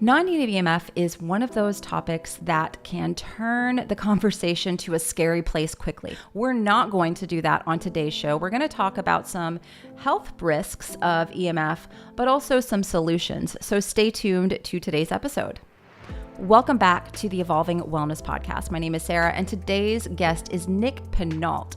Non-native EMF is one of those topics that can turn the conversation to a scary place quickly. We're not going to do that on today's show. We're going to talk about some health risks of EMF, but also some solutions. So stay tuned to today's episode. Welcome back to the Evolving Wellness Podcast. My name is Sarah, and today's guest is Nick Pineault,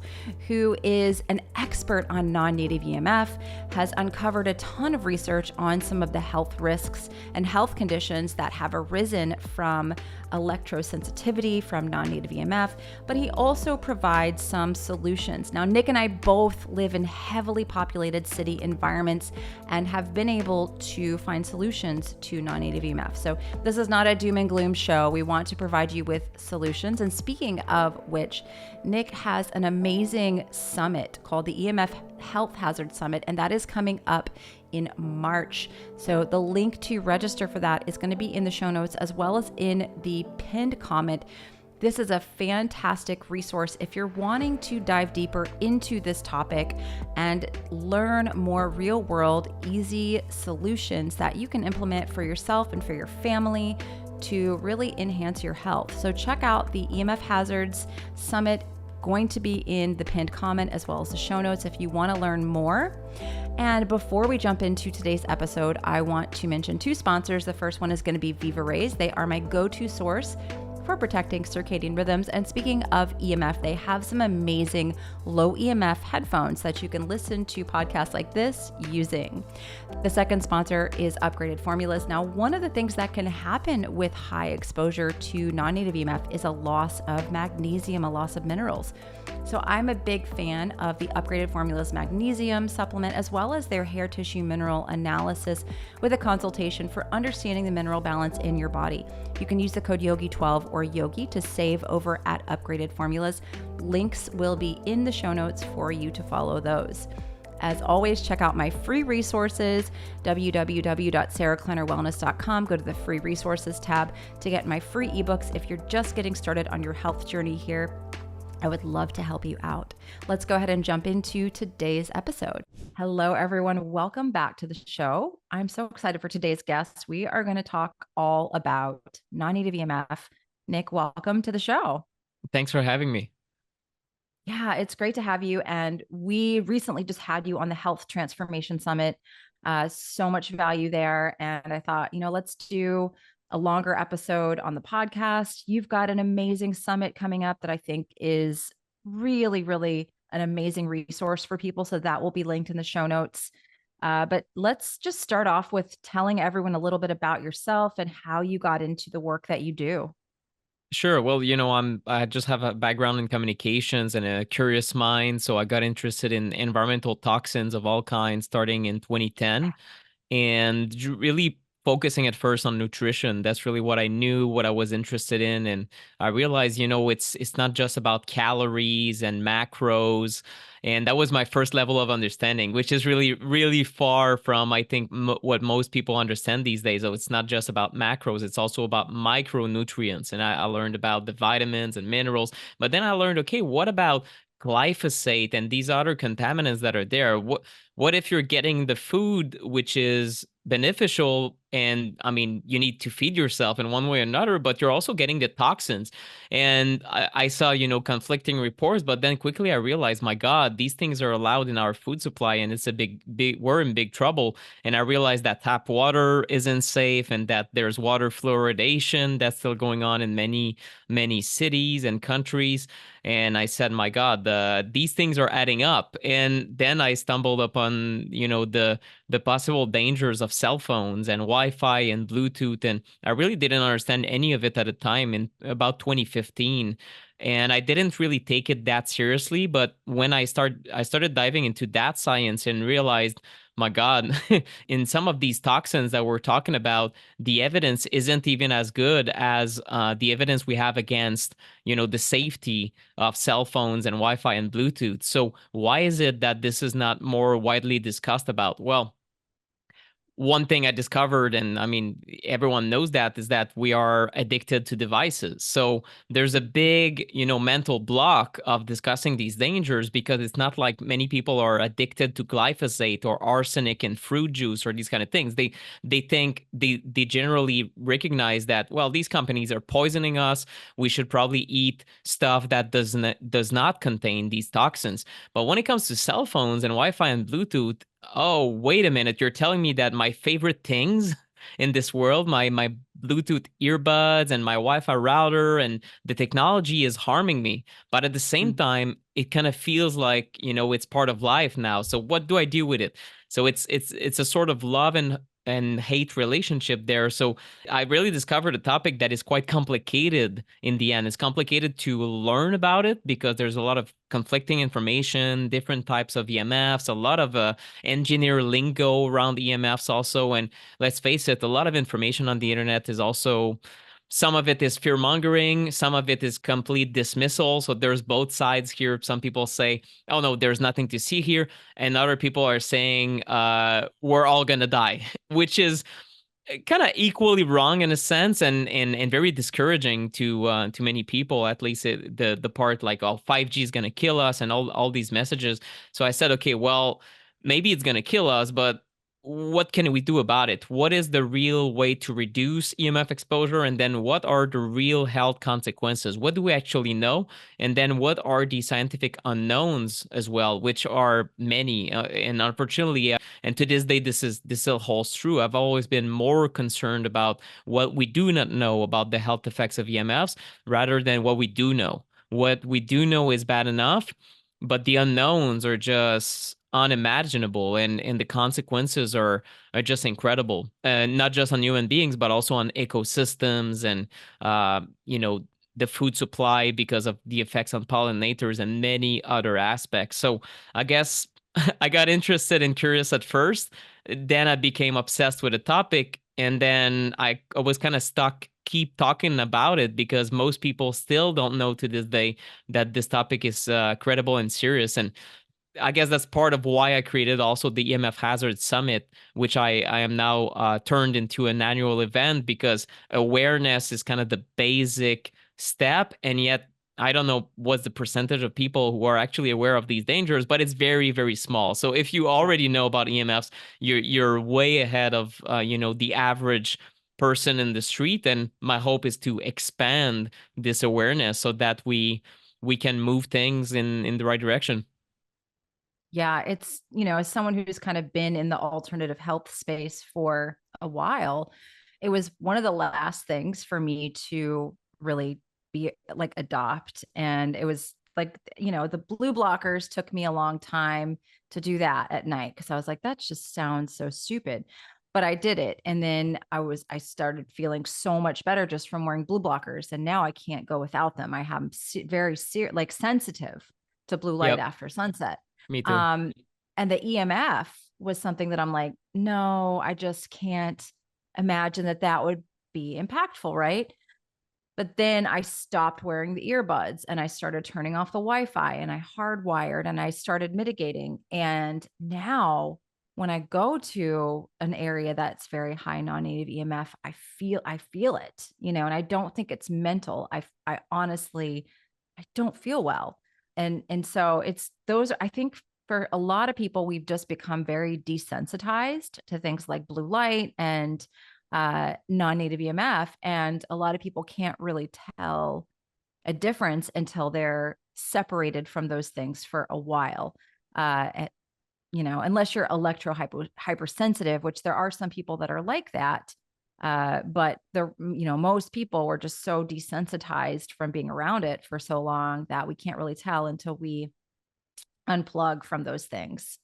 who is an expert on non-native EMF, has uncovered a ton of research on some of the health risks and health conditions that have arisen from electrosensitivity from non-native EMF, but he also provides some solutions. Now, Nick and I both live in heavily populated city environments and have been able to find solutions to non-native EMF. So this is not a doom and gloom show. We want to provide you with solutions. And speaking of which, Nick has an amazing summit called the EMF Health Hazard Summit, and that is coming up in March. So the link to register for that is going to be in the show notes as well as in the pinned comment. This is a fantastic resource if you're wanting to dive deeper into this topic and learn more real world, easy solutions that you can implement for yourself and for your family to really enhance your health. So check out the EMF Hazards Summit, going to be in the pinned comment as well as the show notes if you want to learn more. And before we jump into today's episode, I want to mention two sponsors. The first one is going to be Viva Rays. They are my go-to source for protecting circadian rhythms. And speaking of EMF, they have some amazing low EMF headphones that you can listen to podcasts like this using. The second sponsor is Upgraded Formulas. Now, one of the things that can happen with high exposure to non-native EMF is a loss of magnesium, a loss of minerals. So I'm a big fan of the Upgraded Formulas magnesium supplement, as well as their hair tissue mineral analysis with a consultation for understanding the mineral balance in your body. You can use the code YOGI12 or YOGI to save over at Upgraded Formulas. Links will be in the show notes for you to follow those. As always, check out my free resources, www.sarahkleinerwellness.com. Go to the free resources tab to get my free ebooks if you're just getting started on your health journey here. I would love to help you out. Let's go ahead and jump into today's episode. Hello, everyone. Welcome back to the show. I'm so excited for today's guest. We are going to talk all about non-native EMF. Nick, welcome to the show. Thanks for having me. Yeah, it's great to have you. And we recently just had you on the Health Transformation Summit. So much value there. And I thought, let's do a longer episode on the podcast. You've got an amazing summit coming up that I think is really, really an amazing resource for people. So that will be linked in the show notes. But let's just start off with telling everyone a little bit about yourself and how you got into the work that you do. Sure. Well, I just have a background in communications and a curious mind. So I got interested in environmental toxins of all kinds starting in 2010 and really focusing at first on nutrition. That's really what I knew, what I was interested in. And I realized, it's not just about calories and macros. And that was my first level of understanding, which is really, really far from, I think, what most people understand these days. So it's not just about macros, it's also about micronutrients. And I learned about the vitamins and minerals. But then I learned, okay, what about glyphosate and these other contaminants that are there? What if you're getting the food which is beneficial, and I mean, you need to feed yourself in one way or another, but you're also getting the toxins? And I saw, conflicting reports, but then quickly I realized, my God, these things are allowed in our food supply, and it's a we're in big trouble. And I realized that tap water isn't safe, and that there's water fluoridation that's still going on in many, many cities and countries. And I said, my God, these things are adding up. And then I stumbled upon, the possible dangers of cell phones and Wi-Fi and Bluetooth. And I really didn't understand any of it at the time in about 2015. And I didn't really take it that seriously. But when I started diving into that science and realized, my God, in some of these toxins that we're talking about, the evidence isn't even as good as the evidence we have against, the safety of cell phones and Wi-Fi and Bluetooth. So why is it that this is not more widely discussed about? Well, one thing I discovered, and I mean, everyone knows that, is that we are addicted to devices. So there's a big, mental block of discussing these dangers, because it's not like many people are addicted to glyphosate or arsenic in fruit juice or these kind of things. They think they generally recognize that, well, these companies are poisoning us. We should probably eat stuff that does not contain these toxins. But when it comes to cell phones and Wi-Fi and Bluetooth, oh, wait a minute. You're telling me that my favorite things in this world, my Bluetooth earbuds and my Wi-Fi router and the technology is harming me. But at the same Mm. time, it kind of feels like, it's part of life now. So what do I do with it? So it's a sort of love and hate relationship there. So I really discovered a topic that is quite complicated in the end. It's complicated to learn about it because there's a lot of conflicting information, different types of EMFs, a lot of engineer lingo around EMFs also. And let's face it, a lot of information on the internet is also, some of it is fear mongering, some of it is complete dismissal. So there's both sides here. Some people say, oh no, there's nothing to see here. And other people are saying, we're all going to die, which is kind of equally wrong in a sense, and very discouraging to many people. At least the part like, oh, 5G is gonna kill us and all these messages. So I said, okay, well, maybe it's gonna kill us, but what can we do about it? What is the real way to reduce EMF exposure? And then what are the real health consequences? What do we actually know? And then what are the scientific unknowns as well, which are many. And unfortunately, and to this day, this still holds true. I've always been more concerned about what we do not know about the health effects of EMFs rather than what we do know. What we do know is bad enough, but the unknowns are just unimaginable, and the consequences are just incredible. Not just on human beings, but also on ecosystems and the food supply because of the effects on pollinators and many other aspects. So I guess I got interested and curious at first. Then I became obsessed with the topic. And then I was kind of stuck, keep talking about it, because most people still don't know to this day that this topic is credible and serious. And I guess that's part of why I created also the EMF Hazard Summit, which I am now turned into an annual event, because awareness is kind of the basic step. And yet, I don't know what's the percentage of people who are actually aware of these dangers, but it's very, very small. So if you already know about EMFs, you're way ahead of the average person in the street. And my hope is to expand this awareness so that we can move things in the right direction. Yeah, it's, as someone who's kind of been in the alternative health space for a while, it was one of the last things for me to really be like adopt. And it was like, the blue blockers took me a long time to do that at night, because I was like, that just sounds so stupid. But I did it. And then I started feeling so much better just from wearing blue blockers. And now I can't go without them. I have very like sensitive to blue light Yep, after sunset. me too. Um, and the EMF was something that I'm like, no, I just can't imagine that would be impactful, right? But then I stopped wearing the earbuds and I started turning off the Wi-Fi and I hardwired and I started mitigating. And now when I go to an area that's very high non-native EMF, I feel it, and I don't think it's mental. I honestly I don't feel well. And so it's those, I think for a lot of people, we've just become very desensitized to things like blue light and non-native EMF. And a lot of people can't really tell a difference until they're separated from those things for a while. Unless you're hypersensitive, which there are some people that are like that. But most people were just so desensitized from being around it for so long that we can't really tell until we unplug from those things.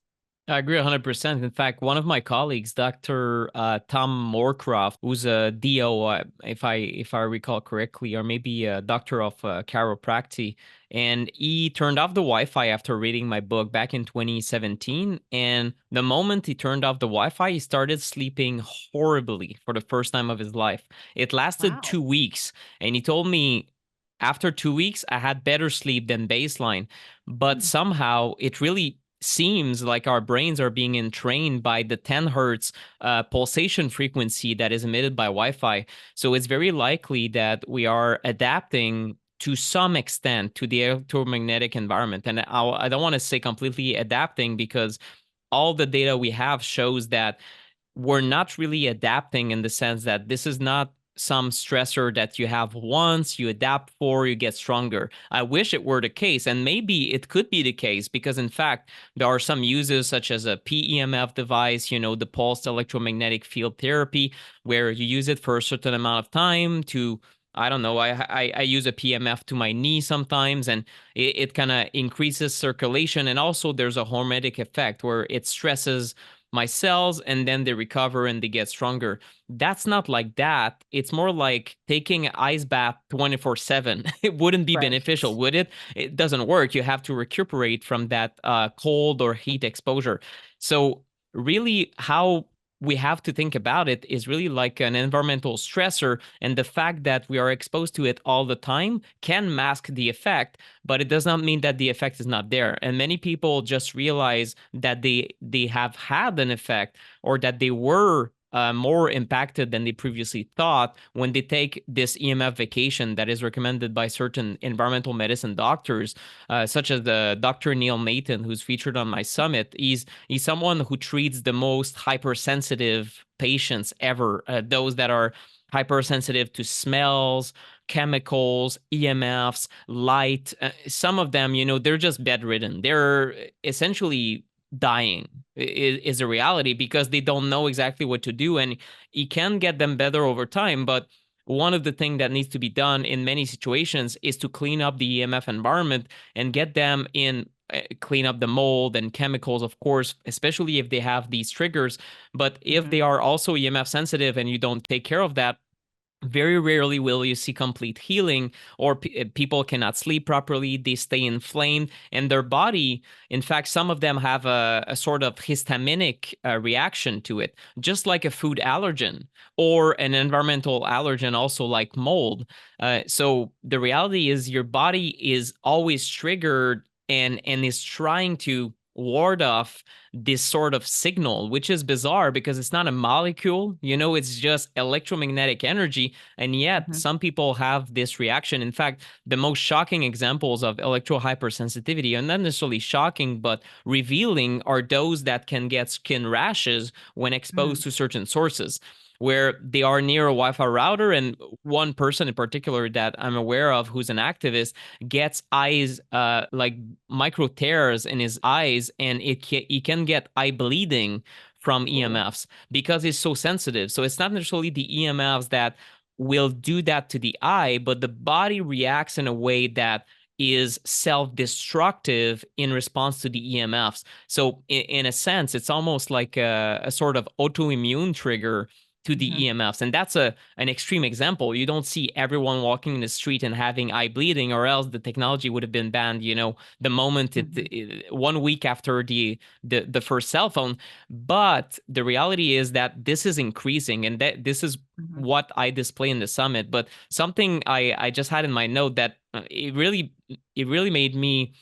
I agree 100%. In fact, one of my colleagues, Dr. Tom Moorcroft, who's a DO, if I recall correctly, or maybe a doctor of chiropractic, and he turned off the Wi-Fi after reading my book back in 2017. And the moment he turned off the Wi-Fi, he started sleeping horribly for the first time of his life. It lasted Wow. 2 weeks, and he told me after 2 weeks, I had better sleep than baseline, but Hmm. somehow it really seems like our brains are being entrained by the 10 hertz pulsation frequency that is emitted by Wi-Fi. So it's very likely that we are adapting to some extent to the electromagnetic environment. And I don't want to say completely adapting, because all the data we have shows that we're not really adapting, in the sense that this is not some stressor that you have once, you adapt for, you get stronger. I wish it were the case, and maybe it could be the case, because in fact, there are some uses such as a PEMF device, the pulsed electromagnetic field therapy, where you use it for a certain amount of time to, I don't know, I use a PMF to my knee sometimes, and it kind of increases circulation. And also there's a hormetic effect where it stresses my cells and then they recover and they get stronger. That's not like that. It's more like taking an ice bath 24/7. It wouldn't be Right. beneficial, would it? It doesn't work. You have to recuperate from that cold or heat exposure. So really, how we have to think about it is really like an environmental stressor, and the fact that we are exposed to it all the time can mask the effect, but it does not mean that the effect is not there. And many people just realize that they have had an effect, or that they were more impacted than they previously thought, when they take this EMF vacation that is recommended by certain environmental medicine doctors, such as the Dr. Neil Nathan, who's featured on my summit. He's someone who treats the most hypersensitive patients ever, those that are hypersensitive to smells, chemicals, EMFs, light. Some of them, they're just bedridden. They're essentially dying is a reality, because they don't know exactly what to do, and you can get them better over time. But one of the things that needs to be done in many situations is to clean up the EMF environment and get them in, clean up the mold and chemicals, of course, especially if they have these triggers. But if they are also EMF sensitive and you don't take care of that, very rarely will you see complete healing, or people cannot sleep properly, they stay inflamed, and their body, in fact, some of them have a sort of histaminic reaction to it, just like a food allergen or an environmental allergen, also like mold. So the reality is your body is always triggered and is trying to ward off this sort of signal, which is bizarre because it's not a molecule, it's just electromagnetic energy. And yet some people have this reaction. In fact, the most shocking examples of electro hypersensitivity are not necessarily shocking, but revealing, are those that can get skin rashes when exposed to certain sources, where they are near a Wi-Fi router. And one person in particular that I'm aware of, who's an activist, gets eyes, like micro tears in his eyes, and he can get eye bleeding from EMFs because it's so sensitive. So it's not necessarily the EMFs that will do that to the eye, but the body reacts in a way that is self-destructive in response to the EMFs. So in a sense, it's almost like a sort of autoimmune trigger to the EMFs. And that's an extreme example. You don't see everyone walking in the street and having eye bleeding, or else the technology would have been banned, the moment 1 week after the first cell phone. But the reality is that this is increasing, and that this is what I display in the summit. But something I just had in my note that it really made me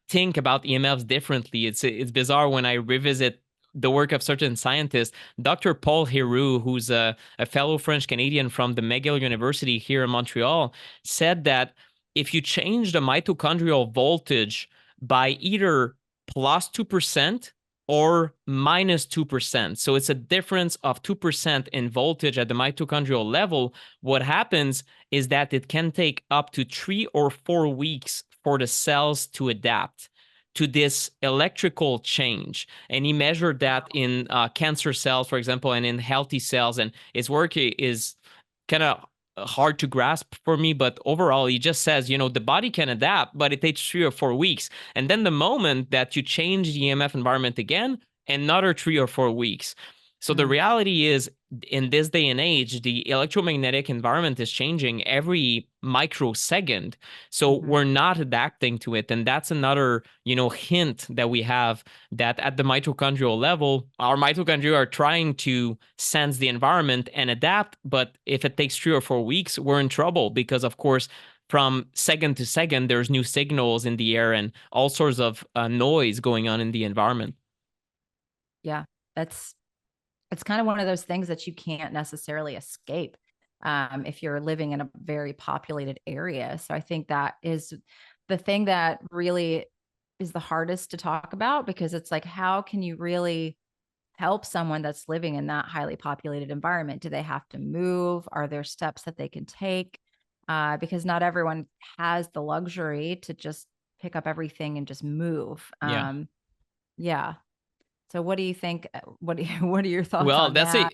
think about EMFs differently. It's bizarre when I revisit the work of certain scientists. Dr. Paul Héroux, who's a fellow French Canadian from the McGill University here in Montreal, said that if you change the mitochondrial voltage by either plus 2% or minus 2%, so it's a difference of 2% in voltage at the mitochondrial level, what happens is that it can take up to 3 or 4 weeks for the cells to adapt to this electrical change. And he measured that in cancer cells, for example, and in healthy cells. And his work is kind of hard to grasp for me, but overall, he just says, the body can adapt, but it takes 3 or 4 weeks. And then the moment that you change the EMF environment again, another 3 or 4 weeks. So the reality is, in this day and age, the electromagnetic environment is changing every microsecond. So we're not adapting to it. And that's another, hint that we have, that at the mitochondrial level, our mitochondria are trying to sense the environment and adapt. But if it takes 3 or 4 weeks, we're in trouble because, of course, from second to second, there's new signals in the air and all sorts of noise going on in the environment. Yeah, it's kind of one of those things that you can't necessarily escape if you're living in a very populated area. So I think that is the thing that really is the hardest to talk about, because it's like, how can you really help someone that's living in that highly populated environment? Do they have to move? Are there steps that they can take? Because not everyone has the luxury to just pick up everything and just move. Yeah. Yeah. So what do you think? What are your thoughts Well, on that?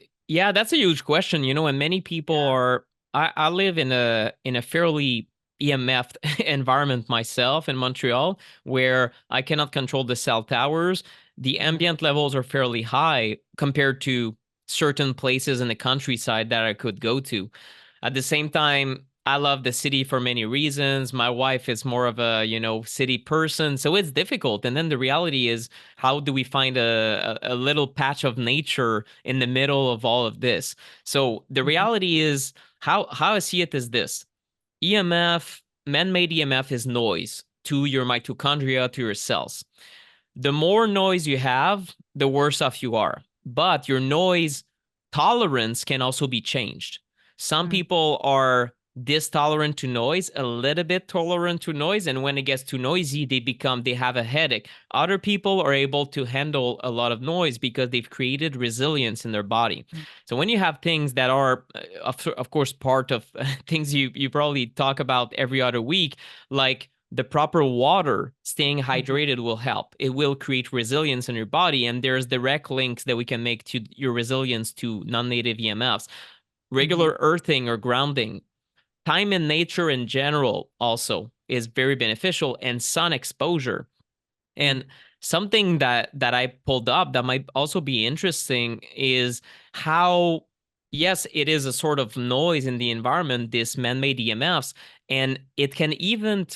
that's a huge question, and many people Yeah. are I live in a fairly EMF environment myself in Montreal, where I cannot control the cell towers. The Mhm. ambient levels are fairly high compared to certain places in the countryside that I could go to. At the same time, I love the city for many reasons. My wife is more of a, city person, so it's difficult. And then the reality is, how do we find a little patch of nature in the middle of all of this? So the Mhm. reality is, how I see it is this: EMF, man-made EMF, is noise to your mitochondria, to your cells. The more noise you have, the worse off you are. But your noise tolerance can also be changed. Some Mhm. people are distolerant to noise, a little bit tolerant to noise, and when it gets too noisy, they have a headache. Other people are able to handle a lot of noise because they've created resilience in their body. Mhm. So when you have things that are, of course, part of things you probably talk about every other week, like the proper water, staying Mhm. hydrated will help. It will create resilience in your body. And there's direct links that we can make to your resilience to non-native EMFs. Mhm. Regular earthing or grounding, time in nature in general also is very beneficial, and sun exposure. Mhm. And something that I pulled up that might also be interesting is how, yes, it is a sort of noise in the environment, this man-made EMFs, and it can even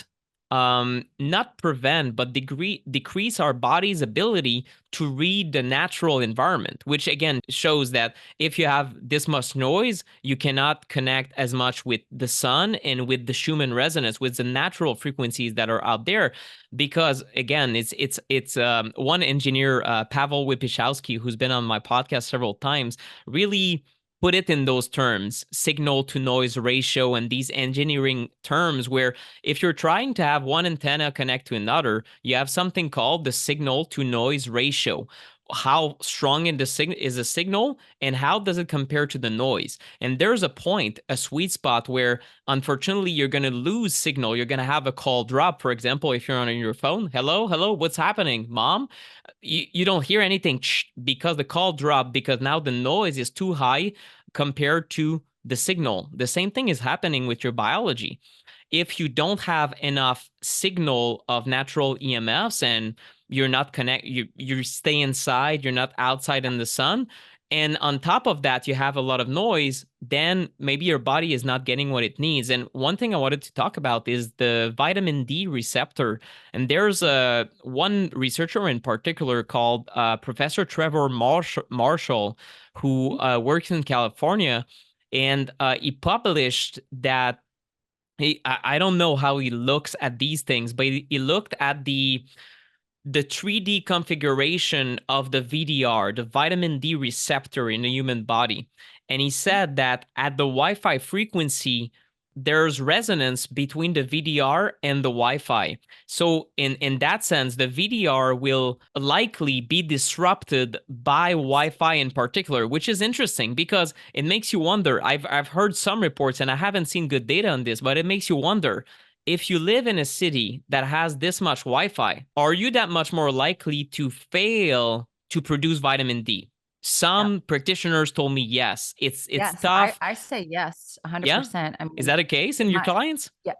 not prevent, but decrease our body's ability to read the natural environment, which again shows that if you have this much noise, you cannot connect as much with the sun and with the Schumann resonance, with the natural frequencies that are out there. Because again, it's one engineer, Pavel Wypichowski, who's been on my podcast several times, really put it in those terms: signal to noise ratio, and these engineering terms, where if you're trying to have one antenna connect to another, you have something called the signal to noise ratio. How strong is the signal, and how does it compare to the noise? And there's a point, a sweet spot, where unfortunately you're going to lose signal. You're going to have a call drop. For example, if you're on your phone, hello, hello, what's happening, mom? You don't hear anything because the call dropped, because now the noise is too high compared to the signal. The same thing is happening with your biology. If you don't have enough signal of natural EMFs, and you're not you stay inside, you're not outside in the sun, and on top of that you have a lot of noise, then maybe your body is not getting what it needs. And one thing I wanted to talk about is the vitamin D receptor. And there's one researcher in particular called Professor Trevor Marshall, who works in California, and he published that I don't know how he looks at these things, but he looked at the 3D configuration of the VDR, the vitamin D receptor in the human body. And he said that at the Wi-Fi frequency, there's resonance between the VDR and the Wi-Fi. So in that sense, the VDR will likely be disrupted by Wi-Fi in particular, which is interesting because it makes you wonder. I've heard some reports, and I haven't seen good data on this, but it makes you wonder: if you live in a city that has this much Wi-Fi, are you that much more likely to fail to produce vitamin D? Yeah. Some practitioners told me yes. It's Yes, tough. I say yes, Yeah? 100%. I Is mean, that a case in your my clients? yeah,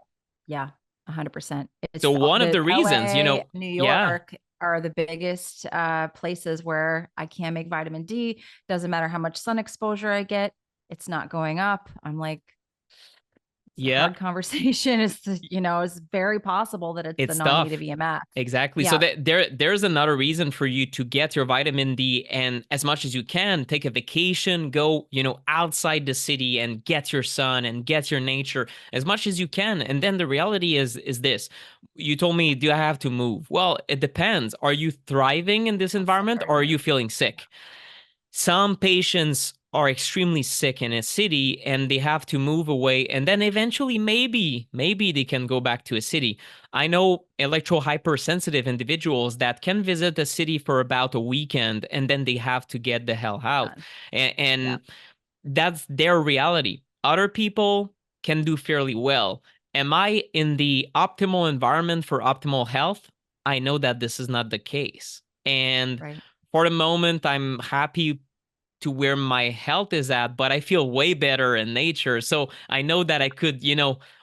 yeah, 100%. So It's one of the the reasons, LA, New yeah. York are the biggest places where I can't make vitamin D. Doesn't matter how much sun exposure I get, it's not going up. I'm like, It's a Yeah, hard conversation. It's very possible that it's the it's non-native tough. EMF. Exactly. So Yeah, that there's another reason for you to get your vitamin D, and as much as you can, take a vacation, go, outside the city and get your sun and get your nature as much as you can. And then the reality is this. You told me, do I have to move? Well, it depends. Are you thriving in this that's the environment, hard or are part. you feeling sick? Some patients are extremely sick in a city and they have to move away, and then eventually maybe they can go back to a city. I know electro hypersensitive individuals that can visit a city for about a weekend and then they have to get the hell out. Done. Yeah, And that's their reality. Other people can do fairly well. Am I in the optimal environment for optimal health? I know that this is not the case. And right. for the moment, I'm happy to where my health is at, but I feel way better in nature. So I know that I could,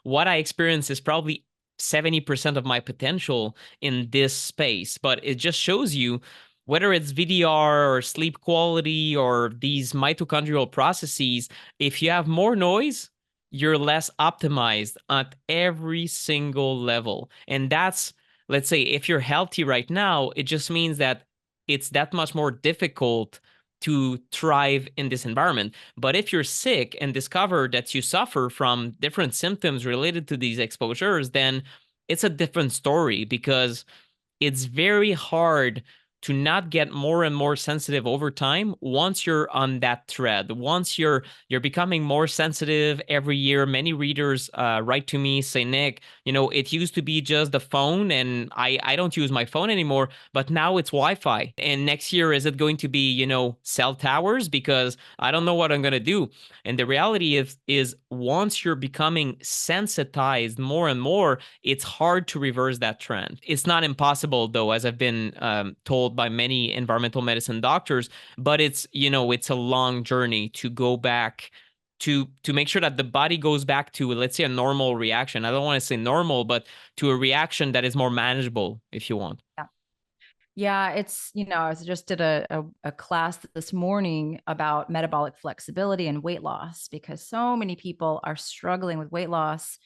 what I experience is probably 70% of my potential in this space. But it just shows you, whether it's VDR or sleep quality or these mitochondrial processes, if you have more noise, you're less optimized at every single level. And that's, let's say, if you're healthy right now, it just means that it's that much more difficult to thrive in this environment. But if you're sick and discover that you suffer from different symptoms related to these exposures, then it's a different story, because it's very hard to not get more and more sensitive over time once you're on that thread. Once you're becoming more sensitive every year. Many readers write to me, say, Nick, it used to be just the phone and I don't use my phone anymore, but now it's Wi-Fi. And next year, is it going to be, cell towers? Because I don't know what I'm going to do. And the reality is once you're becoming sensitized more and more, it's hard to reverse that trend. It's not impossible, though, as I've been told by many environmental medicine doctors, but it's a long journey to go back to make sure that the body goes back to, let's say, a normal reaction. I don't want to say normal, but to a reaction that is more manageable, if you want. Yeah. Yeah, I just did a class this morning about metabolic flexibility and weight loss because so many people are struggling with weight loss,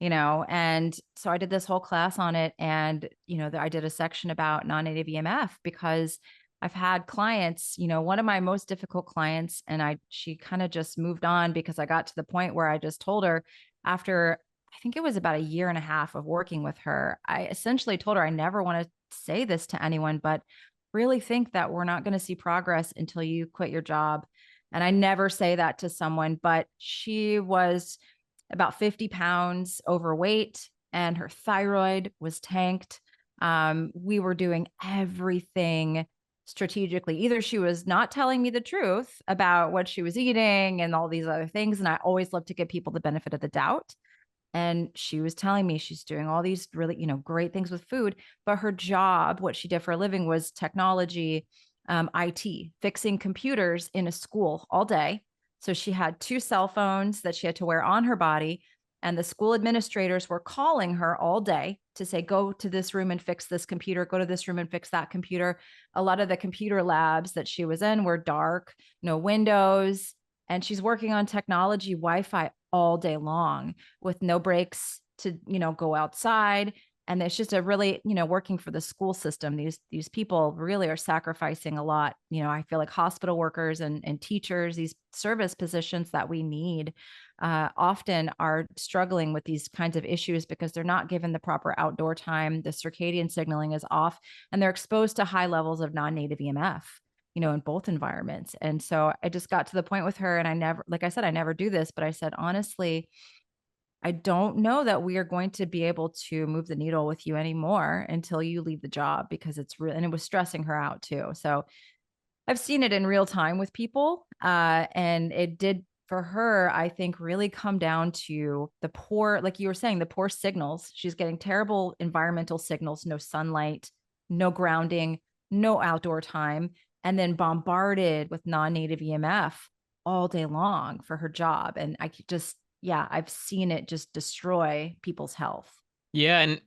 and so I did this whole class on it. And, I did a section about non-native EMF because I've had clients, one of my most difficult clients, and she kind of just moved on because I got to the point where I just told her after, I think it was about a year and a half of working with her, I essentially told her I never want to say this to anyone, but really think that we're not going to see progress until you quit your job. And I never say that to someone, but she was about 50 pounds overweight and her thyroid was tanked. We were doing everything strategically. Either she was not telling me the truth about what she was eating and all these other things. And I always love to give people the benefit of the doubt. And she was telling me she's doing all these really, great things with food, but her job, what she did for a living, was technology, IT, fixing computers in a school all day. So she had two cell phones that she had to wear on her body, and the school administrators were calling her all day to say, go to this room and fix this computer, go to this room and fix that computer. A lot of the computer labs that she was in were dark, no windows, and she's working on technology, Wi-Fi all day long with no breaks to, go outside. And it's just a really, working for the school system. These people really are sacrificing a lot. I feel like hospital workers and teachers, these service positions that we need, often are struggling with these kinds of issues because they're not given the proper outdoor time. The circadian signaling is off, and they're exposed to high levels of non-native EMF, in both environments. And so I just got to the point with her, and I never, like I said, I never do this, but I said, honestly, I don't know that we are going to be able to move the needle with you anymore until you leave the job, because it's real. And it was stressing her out too. So I've seen it in real time with people. And it did for her, I think, really come down to the poor, like you were saying, the poor signals. She's getting terrible environmental signals, no sunlight, no grounding, no outdoor time, and then bombarded with non-native EMF all day long for her job. And I could just, yeah, I've seen it just destroy people's health. Yeah, and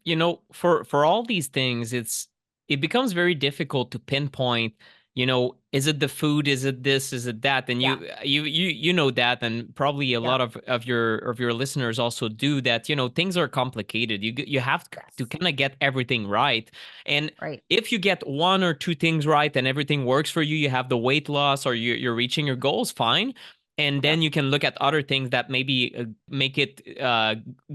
for all these things, it becomes very difficult to pinpoint is it the food? Is it this? Is it that? And Yeah. you know that, and probably a Yeah. lot of your listeners also do that. Things are complicated. You have to Yes. kind of get everything right. And Right. if you get one or two things right and everything works for you, you have the weight loss or you're reaching your goals, fine. And then Yep. you can look at other things that maybe make it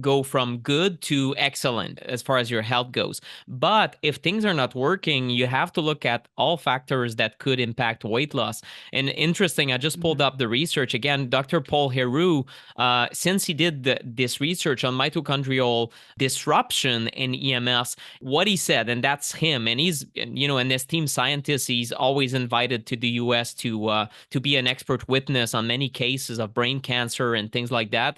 go from good to excellent as far as your health goes. But if things are not working, you have to look at all factors that could impact weight loss. And interesting, I just pulled Mhm. up the research again. Dr. Paul Heroux, since he did this research on mitochondrial disruption in EMFs, what he said, and that's him, and he's an esteemed scientist. He's always invited to the U.S. to be an expert witness on many cases of brain cancer and things like that,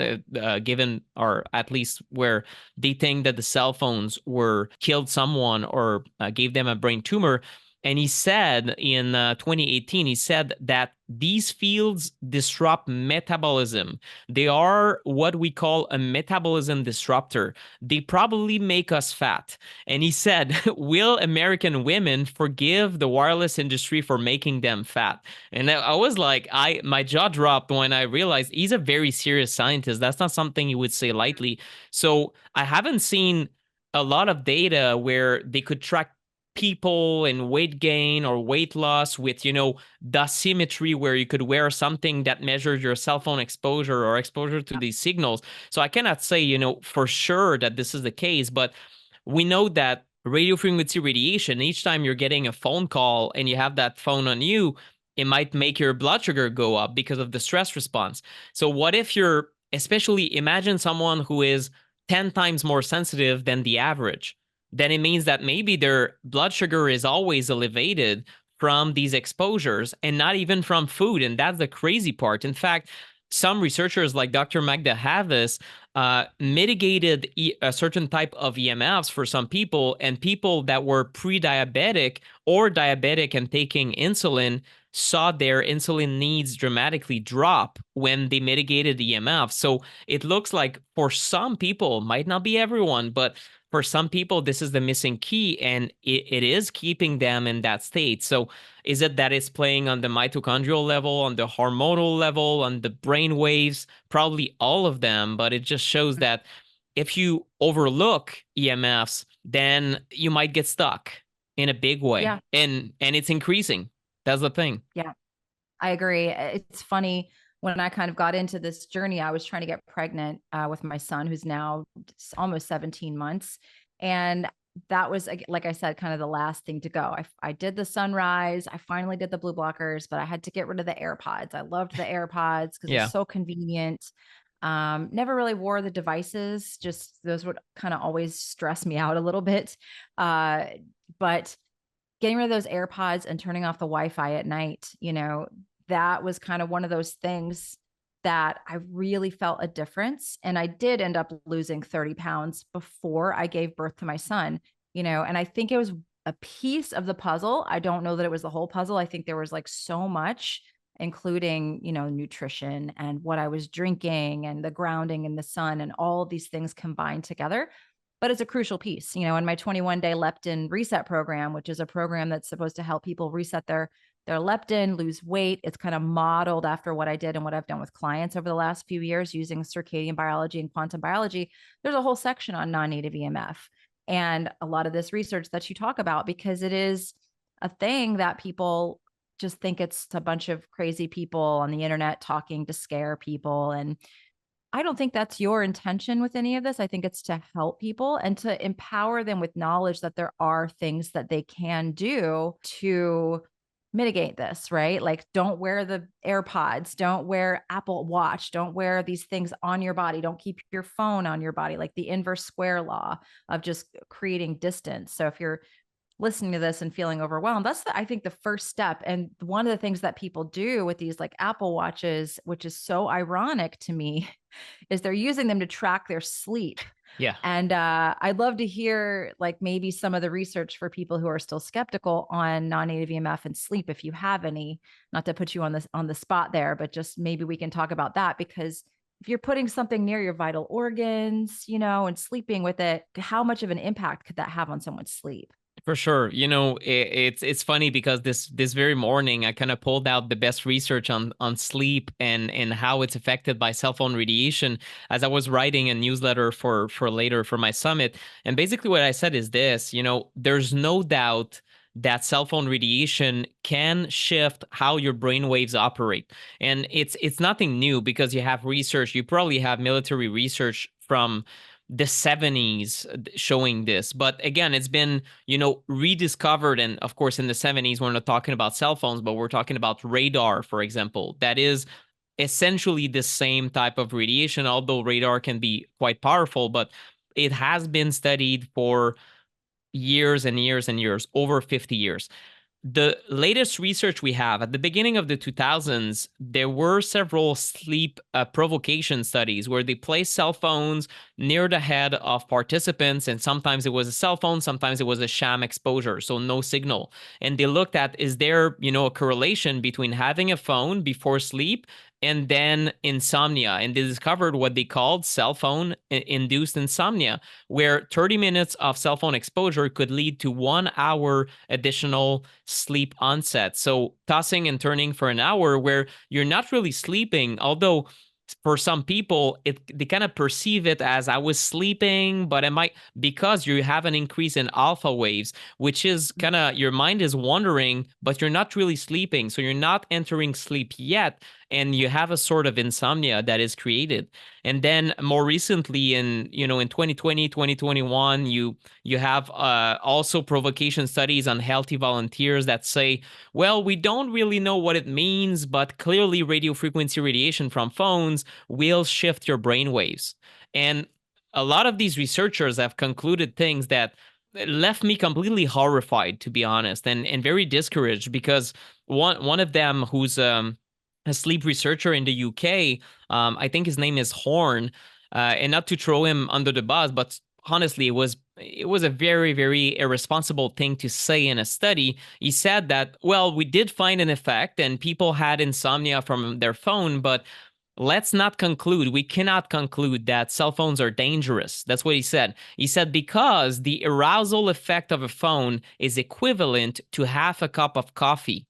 given or at least where they think that the cell phones were killed someone or gave them a brain tumor. And he said in 2018, he said that these fields disrupt metabolism. They are what we call a metabolism disruptor. They probably make us fat. And he said, will American women forgive the wireless industry for making them fat? And I was like, my jaw dropped when I realized he's a very serious scientist. That's not something he would say lightly. So I haven't seen a lot of data where they could track people and weight gain or weight loss with, dosimetry, where you could wear something that measures your cell phone exposure or exposure to Yep. these signals. So I cannot say, for sure that this is the case, but we know that radio frequency radiation, each time you're getting a phone call and you have that phone on you, it might make your blood sugar go up because of the stress response. So what if especially imagine someone who is 10 times more sensitive than the average? Then it means that maybe their blood sugar is always elevated from these exposures and not even from food. And that's the crazy part. In fact, some researchers like Dr. Magda Havas mitigated a certain type of EMFs for some people, and people that were pre-diabetic or diabetic and taking insulin saw their insulin needs dramatically drop when they mitigated EMF. So it looks like for some people, might not be everyone, but for some people, this is the missing key, and it is keeping them in that state. So is it that it's playing on the mitochondrial level, on the hormonal level, on the brain waves? Probably all of them, but it just shows that if you overlook EMFs, then you might get stuck in a big Yeah. way, and it's increasing. That's the thing. Yeah. I agree. It's funny, when I kind of got into this journey, I was trying to get pregnant with my son, who's now almost 17 months. And that was, like I said, kind of the last thing to go. I did the sunrise. I finally did the blue blockers, but I had to get rid of the AirPods. I loved the AirPods because it's Yeah. so convenient. Never really wore the devices. Just those would kind of always stress me out a little bit. But getting rid of those AirPods and turning off the Wi-Fi at night, that was kind of one of those things that I really felt a difference. And I did end up losing 30 pounds before I gave birth to my son, and I think it was a piece of the puzzle. I don't know that it was the whole puzzle. I think there was like so much, including, nutrition and what I was drinking and the grounding in the sun and all of these things combined together. But it's a crucial piece, in my 21-day leptin reset program, which is a program that's supposed to help people reset their leptin, lose weight. It's kind of modeled after what I did and what I've done with clients over the last few years using circadian biology and quantum biology. There's a whole section on non-native EMF and a lot of this research that you talk about, because it is a thing that people just think it's a bunch of crazy people on the internet talking to scare people. And I don't think that's your intention with any of this. I think it's to help people and to empower them with knowledge that there are things that they can do to mitigate this, right? Like, don't wear the AirPods, don't wear Apple Watch, don't wear these things on your body, don't keep your phone on your body, like the inverse square law of just creating distance. So if you're listening to this and feeling overwhelmed, that's I think the first step. And one of the things that people do with these like Apple Watches, which is so ironic to me, is they're using them to track their sleep. Yeah. And I'd love to hear like maybe some of the research for people who are still skeptical on non-native EMF and sleep, if you have any. Not to put you on the spot there, but just maybe we can talk about that, because if you're putting something near your vital organs, and sleeping with it, how much of an impact could that have on someone's sleep? For sure. It's funny because this very morning I kind of pulled out the best research on sleep and how it's affected by cell phone radiation as I was writing a newsletter for later for my summit. And basically what I said is this, there's no doubt that cell phone radiation can shift how your brain waves operate. And it's nothing new because you have research, you probably have military research from the 70s showing this. But again, it's been rediscovered. And of course, in the 70s, we're not talking about cell phones, but we're talking about radar, for example. That is essentially the same type of radiation, although radar can be quite powerful, but it has been studied for years and years and years, over 50 years. The latest research we have at the beginning of the 2000s, there were several sleep provocation studies where they placed cell phones near the head of participants, and sometimes it was a cell phone, sometimes it was a sham exposure, so no signal. And they looked at, is there a correlation between having a phone before sleep and then insomnia? And they discovered what they called cell phone induced insomnia, where 30 minutes of cell phone exposure could lead to 1 hour additional sleep onset. So tossing and turning for an hour where you're not really sleeping, although for some people they kind of perceive it as I was sleeping, but it might, because you have an increase in alpha waves, which is kind of, your mind is wandering, but you're not really sleeping, so you're not entering sleep yet, and you have a sort of insomnia that is created. And then more recently in 2020, 2021, you have also provocation studies on healthy volunteers that say, well, we don't really know what it means, but clearly radio frequency radiation from phones will shift your brain waves. And a lot of these researchers have concluded things that left me completely horrified, to be honest, and very discouraged, because one of them, who's a sleep researcher in the UK, I think his name is Horn, and not to throw him under the bus, but honestly, it was a very, very irresponsible thing to say in a study. He said that, well, we did find an effect and people had insomnia from their phone, but let's not conclude, we cannot conclude that cell phones are dangerous. That's what he said. He said because the arousal effect of a phone is equivalent to half a cup of coffee.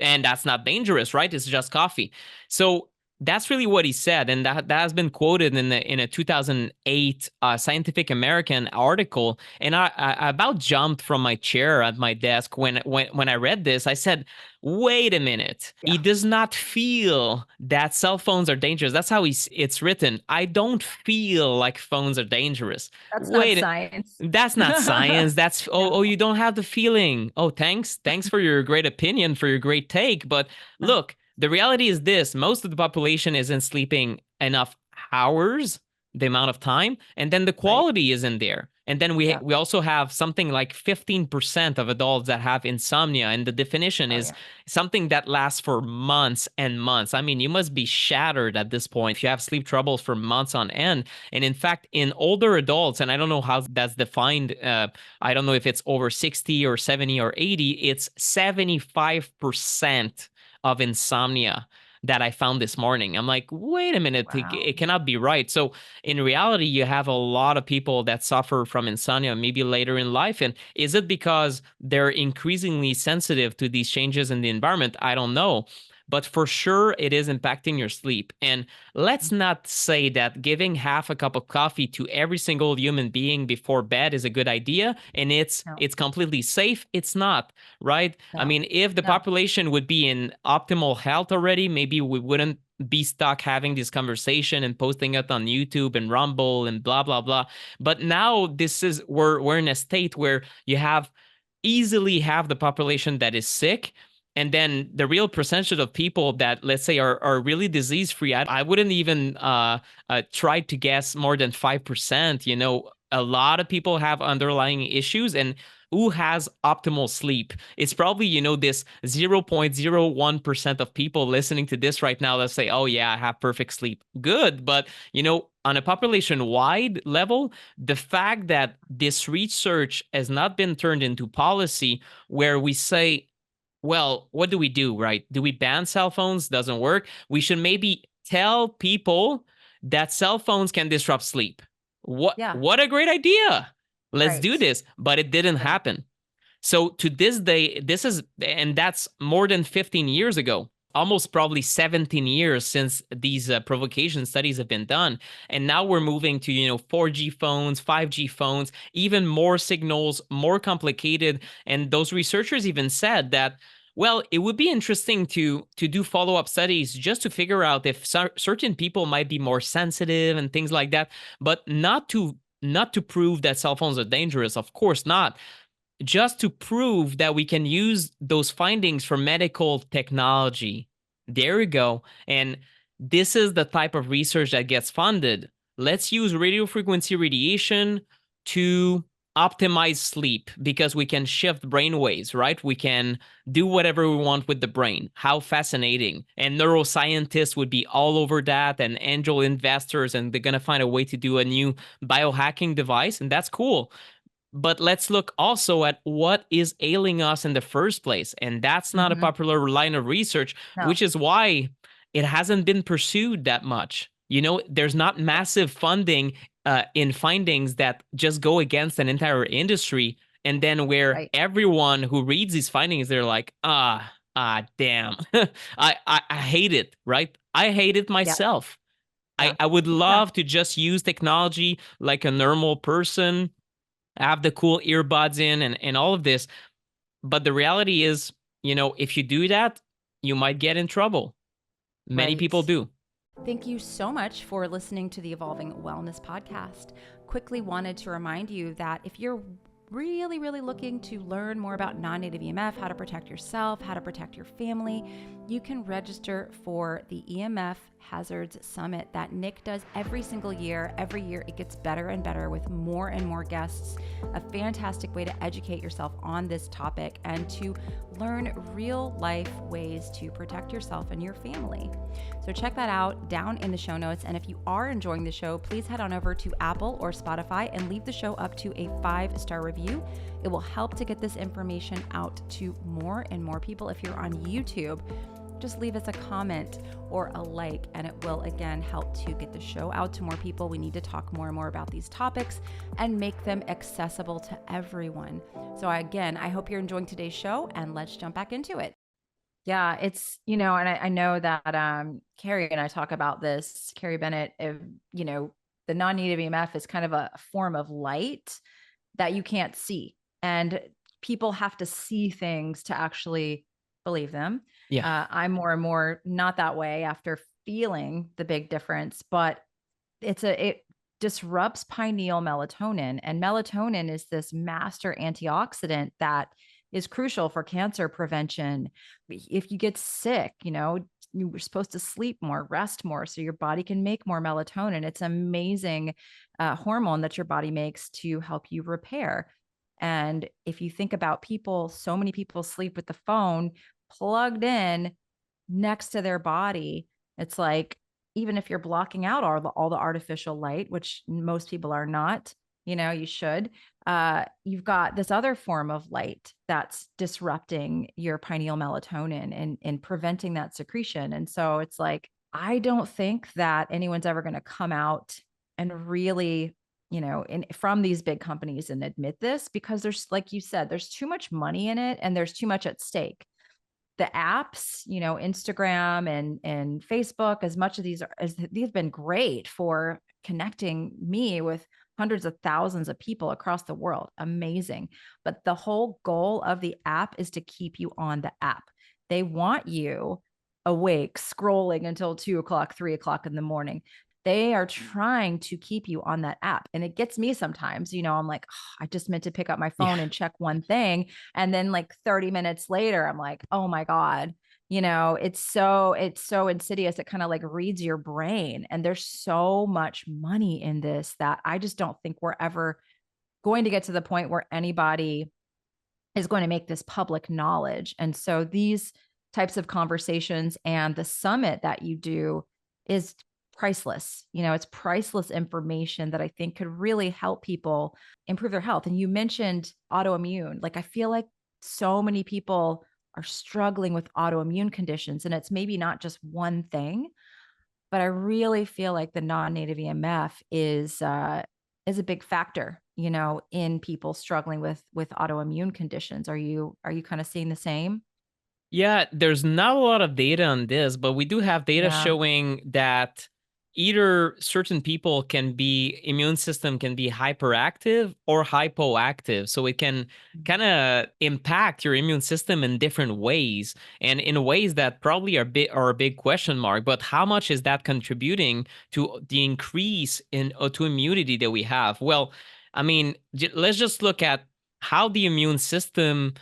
And that's not dangerous, right? It's just coffee. So that's really what he said, and that has been quoted in a 2008 Scientific American article. And I about jumped from my chair at my desk when I read this. I said, "Wait a minute! Yeah. He does not feel that cell phones are dangerous. That's how it's written. I don't feel like phones are dangerous. That's not Wait, science. that's not science. That's oh, No. you don't have the feeling. Oh, thanks for your great opinion, for your great take. But look, the reality is this: most of the population isn't sleeping enough hours, the amount of time, and then the Right. quality isn't there. And then we Yeah. we also have something like 15% of adults that have insomnia, and the definition Oh, is yeah. something that lasts for months and months. I mean, you must be shattered at this point if you have sleep troubles for months on end. And in fact, in older adults, and I don't know how that's defined, I don't know if it's over 60 or 70 or 80, it's 75% of insomnia that I found this morning. I'm like, wait a minute, Wow. it cannot be right. So in reality, you have a lot of people that suffer from insomnia maybe later in life. And is it because they're increasingly sensitive to these changes in the environment? I don't know. But for sure, it is impacting your sleep. And let's not say that giving half a cup of coffee to every single human being before bed is a good idea and it's No. it's completely safe. It's not, right? I No. mean, if the No. population would be in optimal health already, maybe we wouldn't be stuck having this conversation and posting it on YouTube and Rumble and blah blah blah. But now this is we're in a state where you have easily half the population that is sick, and then the real percentage of people that, let's say, are really disease free. I wouldn't even try to guess more than 5%. A lot of people have underlying issues, and who has optimal sleep? It's probably, this 0.01% of people listening to this right now that say, oh yeah, I have perfect sleep. Good. But on a population wide level, the fact that this research has not been turned into policy, where we say, well, what do we do, right? Do we ban cell phones? Doesn't work. We should maybe tell people that cell phones can disrupt sleep. What Yeah. what a great idea. Let's do Right. this. But it didn't Right. happen. So to this day, and that's more than 15 years ago, almost probably 17 years since these provocation studies have been done. And now we're moving to, 4G phones, 5G phones, even more signals, more complicated. And those researchers even said that, well, it would be interesting to do follow-up studies just to figure out if certain people might be more sensitive and things like that, but not to prove that cell phones are dangerous, of course not, just to prove that we can use those findings for medical technology. There you go. And this is the type of research that gets funded. Let's use radiofrequency radiation to optimize sleep because we can shift brain waves, right? We can do whatever we want with the brain. How fascinating. And neuroscientists would be all over that, and angel investors, and they're going to find a way to do a new biohacking device. And that's cool. But let's look also at what is ailing us in the first place. And that's not a Mm-hmm. popular line of research, No. which is why it hasn't been pursued that much. There's not massive funding in findings that just go against an entire industry. And then where Right. everyone who reads these findings, they're like, damn, I hate it, right? I hate it Yeah. myself. I, Yeah. I would Yeah. love to just use technology like a normal person, have the cool earbuds in, and all of this. But the reality is, if you do that, you might get in trouble. Many people Right. do. Thank you so much for listening to the Evolving Wellness Podcast. Quickly wanted to remind you that if you're really, really looking to learn more about non native EMF, how to protect yourself, how to protect your family, you can register for the EMF Hazards Summit that Nick does every single year. Every year it gets better and better with more and more guests. A fantastic way to educate yourself on this topic and to learn real life ways to protect yourself and your family. So check that out down in the show notes. And if you are enjoying the show, please head on over to Apple or Spotify and leave the show up to a 5-star review. It will help to get this information out to more and more people. If you're on YouTube, just leave us a comment or a like, and it will again help to get the show out to more people. We need to talk more and more about these topics and make them accessible to everyone. So again, I hope you're enjoying today's show, and let's jump back into it. Yeah, it's, and I know that Carrie and I talk about this, Carrie Bennett, the non-native EMF is kind of a form of light that you can't see. And people have to see things to actually believe them. Yeah. I'm more and more not that way after feeling the big difference, but it disrupts pineal melatonin, and melatonin is this master antioxidant that is crucial for cancer prevention. If you get sick, you're supposed to sleep more, rest more, so your body can make more melatonin. It's amazing hormone that your body makes to help you repair. And if you think about people, so many people sleep with the phone plugged in next to their body. It's like, even if you're blocking out all the artificial light, which most people are not, you should, you've got this other form of light that's disrupting your pineal melatonin and preventing that secretion. And so it's like, I don't think that anyone's ever going to come out and really, from these big companies and admit this, because there's, like you said, there's too much money in it and there's too much at stake. The apps, Instagram and Facebook, as much of these have been great for connecting me with hundreds of thousands of people across the world. Amazing. But the whole goal of the app is to keep you on the app. They want you awake, scrolling until 2 o'clock, 3 o'clock in the morning. They are trying to keep you on that app. And it gets me sometimes, I'm like, oh, I just meant to pick up my phone Yeah. and check one thing. And then like 30 minutes later, I'm like, oh my God, it's so insidious. It kind of like reads your brain. And there's so much money in this that I just don't think we're ever going to get to the point where anybody is going to make this public knowledge. And so these types of conversations and the summit that you do is priceless. It's priceless information that I think could really help people improve their health. And you mentioned autoimmune. Like, I feel like so many people are struggling with autoimmune conditions, and it's maybe not just one thing, but I really feel like the non-native EMF is is a big factor, in people struggling with autoimmune conditions. Are you kind of seeing the same? Yeah, there's not a lot of data on this, but we do have data Yeah. showing that either certain people can be immune system can be hyperactive or hypoactive. So it can kind of impact your immune system in different ways and in ways that probably are a big question mark. But how much is that contributing to the increase in autoimmunity that we have? Well, I mean, let's just look at how the immune system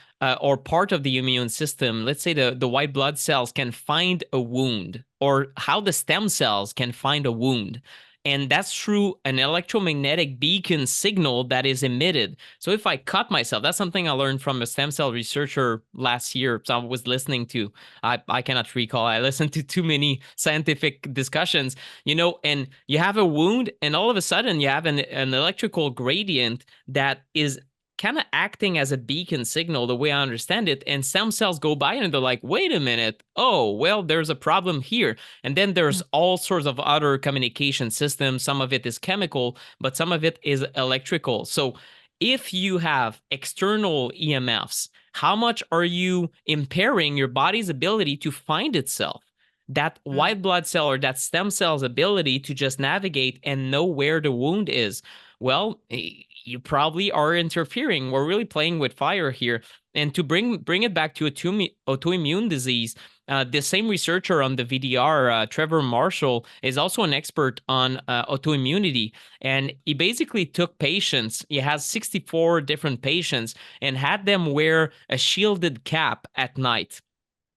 or part of the immune system, let's say the white blood cells can find a wound, or how the stem cells can find a wound. And that's through an electromagnetic beacon signal that is emitted. So if I cut myself, that's something I learned from a stem cell researcher last year. So I was listening to, I cannot recall, I listened to too many scientific discussions, and you have a wound, and all of a sudden you have an electrical gradient that is kind of acting as a beacon signal, the way I understand it. And stem cells go by and they're like, wait a minute. Oh, well, there's a problem here. And then there's all sorts of other communication systems. Some of it is chemical, but some of it is electrical. So if you have external EMFs, how much are you impairing your body's ability to find itself? That white blood cell or that stem cell's ability to just navigate and know where the wound is. Well, you probably are interfering. We're really playing with fire here. And to bring it back to autoimmune disease, the same researcher on the VDR, Trevor Marshall, is also an expert on autoimmunity. And he basically took patients, he has 64 different patients, and had them wear a shielded cap at night.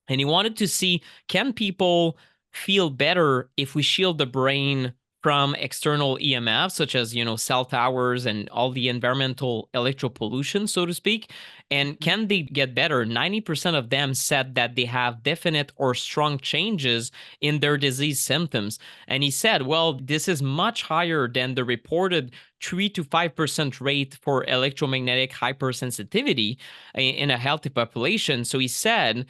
And he wanted to see, can people feel better if we shield the brain from external EMFs, such as, cell towers and all the environmental electropollution, so to speak? And can they get better? 90% of them said that they have definite or strong changes in their disease symptoms. And he said, well, this is much higher than the reported 3 to 5% rate for electromagnetic hypersensitivity in a healthy population. So he said,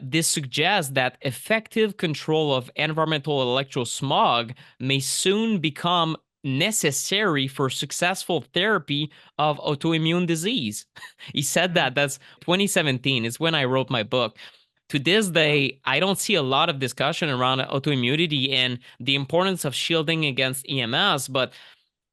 this suggests that effective control of environmental electrosmog may soon become necessary for successful therapy of autoimmune disease. He said that. That's 2017 is when I wrote my book. To this day, I don't see a lot of discussion around autoimmunity and the importance of shielding against EMS, but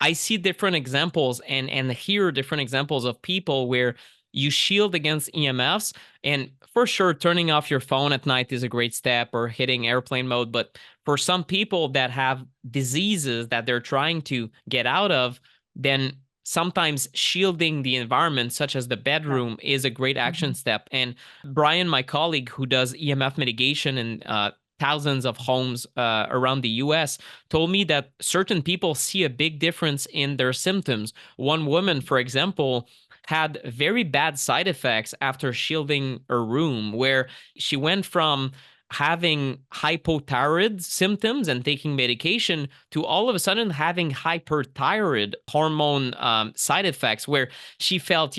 I see different examples and hear different examples of people where you shield against EMFs. And for sure, turning off your phone at night is a great step, or hitting airplane mode. But for some people that have diseases that they're trying to get out of, then sometimes shielding the environment, such as the Yeah. bedroom, is a great action step. And Brian, my colleague who does EMF mitigation in thousands of homes around the US, told me that certain people see a big difference in their symptoms. One woman, for example, had very bad side effects after shielding her room, where she went from having hypothyroid symptoms and taking medication to all of a sudden having hyperthyroid hormone side effects, where she felt,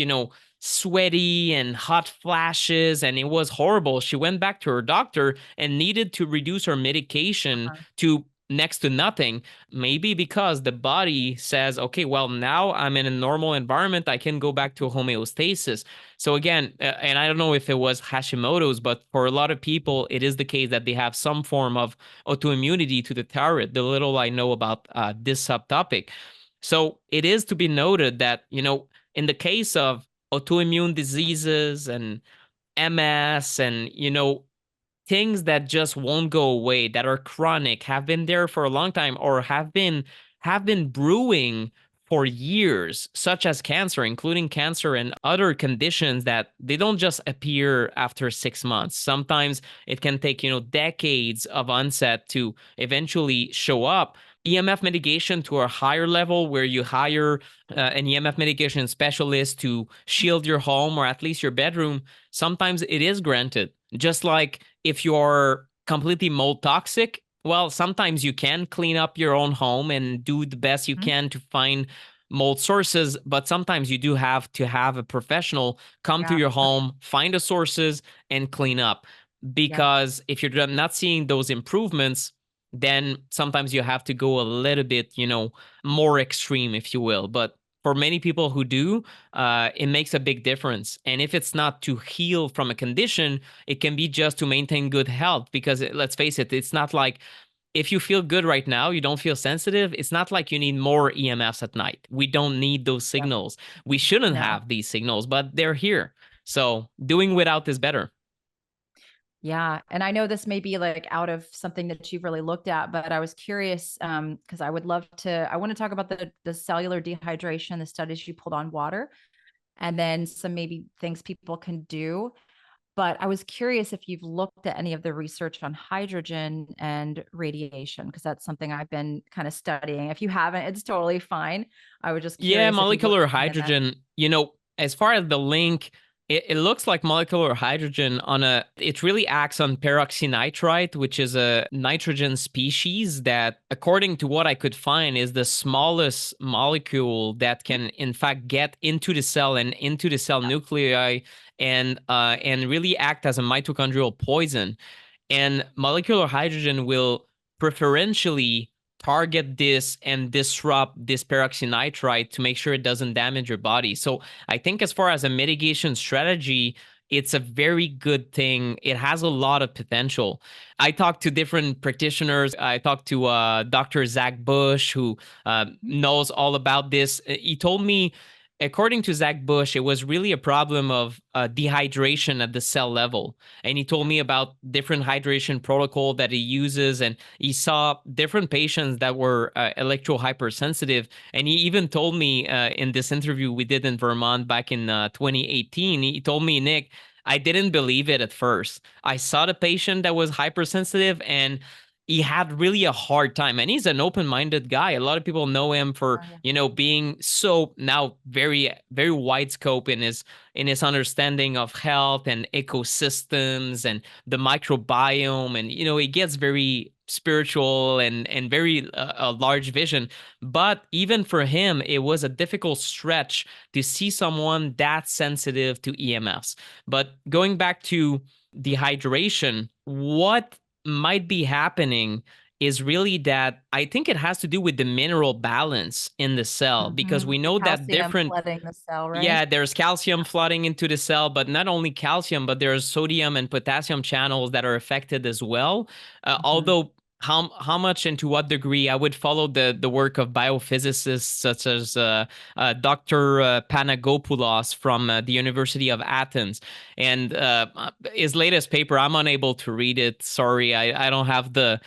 sweaty and hot flashes, and it was horrible. She went back to her doctor and needed to reduce her medication to next to nothing, maybe because the body says, okay, well, now I'm in a normal environment, I can go back to homeostasis. So again, and I don't know if it was Hashimoto's, but for a lot of people, it is the case that they have some form of autoimmunity to the thyroid, the little I know about this subtopic. So it is to be noted that, in the case of autoimmune diseases and MS and, things that just won't go away, that are chronic, have been there for a long time, or have been brewing for years, such as cancer, including cancer and other conditions that they don't just appear after 6 months. Sometimes it can take, decades of onset to eventually show up. EMF mitigation to a higher level, where you hire an EMF mitigation specialist to shield your home or at least your bedroom, sometimes it is granted. Just like if you're completely mold toxic, well, sometimes you can clean up your own home and do the best you can to find mold sources, but sometimes you do have to have a professional come to Yeah. your home, find the sources, and clean up. Yeah. Because if you're not seeing those improvements, then sometimes you have to go a little bit, more extreme, if you will. But for many people who do, it makes a big difference. And if it's not to heal from a condition, it can be just to maintain good health. Because let's face it, it's not like if you feel good right now, you don't feel sensitive. It's not like you need more EMFs at night. We don't need those Yep. signals. We shouldn't No. have these signals, but they're here. So doing without is better. Yeah. And I know this may be like out of something that you've really looked at, but I was curious because I would love to, I want to talk about the cellular dehydration, the studies you pulled on water, and then some maybe things people can do. But I was curious if you've looked at any of the research on hydrogen and radiation, because that's something I've been kind of studying. If you haven't, it's totally fine. I was just Yeah, curious if you've looked molecular at any of that. hydrogen, as far as the link, it looks like molecular hydrogen it really acts on peroxynitrite, which is a nitrogen species that, according to what I could find, is the smallest molecule that can, in fact, get into the cell and into the cell nuclei and really act as a mitochondrial poison. And molecular hydrogen will preferentially target this and disrupt this peroxynitrite to make sure it doesn't damage your body. So I think as far as a mitigation strategy, it's a very good thing. It has a lot of potential. I talked to different practitioners. I talked to Dr. Zach Bush, who knows all about this. He told me, according to Zach Bush, it was really a problem of dehydration at the cell level. And he told me about different hydration protocol that he uses, and he saw different patients that were electro hypersensitive. And he even told me in this interview we did in Vermont back in 2018, he told me, Nick, I didn't believe it at first. I saw the patient that was hypersensitive, and he had really a hard time. And he's an open-minded guy. A lot of people know him for, Oh, yeah. being so now very, very wide scope in his understanding of health and ecosystems and the microbiome. And, he gets very spiritual and very a large vision. But even for him, it was a difficult stretch to see someone that sensitive to EMFs. But going back to dehydration, what might be happening is really that I think it has to do with the mineral balance in the cell, because we The know that calcium different, flooding the cell, right? yeah, there's calcium flooding into the cell, but not only calcium, but there's sodium and potassium channels that are affected as well. Mhm. Although how much and to what degree, I would follow the work of biophysicists such as Dr. Panagopoulos from the University of Athens. And his latest paper, I'm unable to read it. Sorry, I don't have the